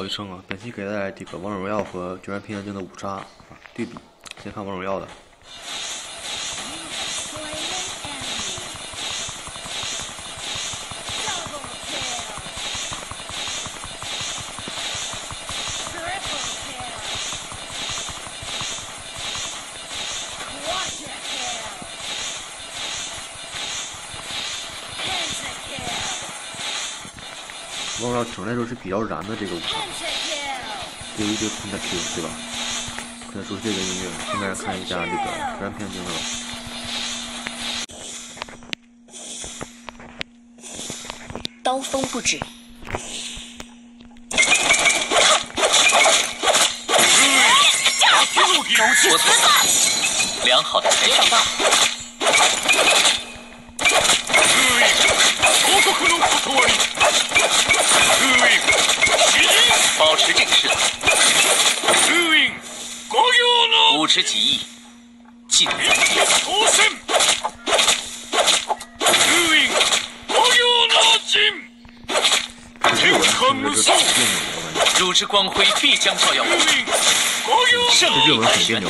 一声啊！本期给大家这个王者荣耀和决战平原京的5杀对比。先看王者荣耀的。王者荣耀整体来说是比较燃的这个5杀，有一堆 Pentakill 对吧？可能熟悉这个音乐。现在看一下这个决战平原京的。刀锋不止。周期不错，良好的开场。保持静势，无持己意，进。汝之光辉必将照耀我。胜利日文很别扭。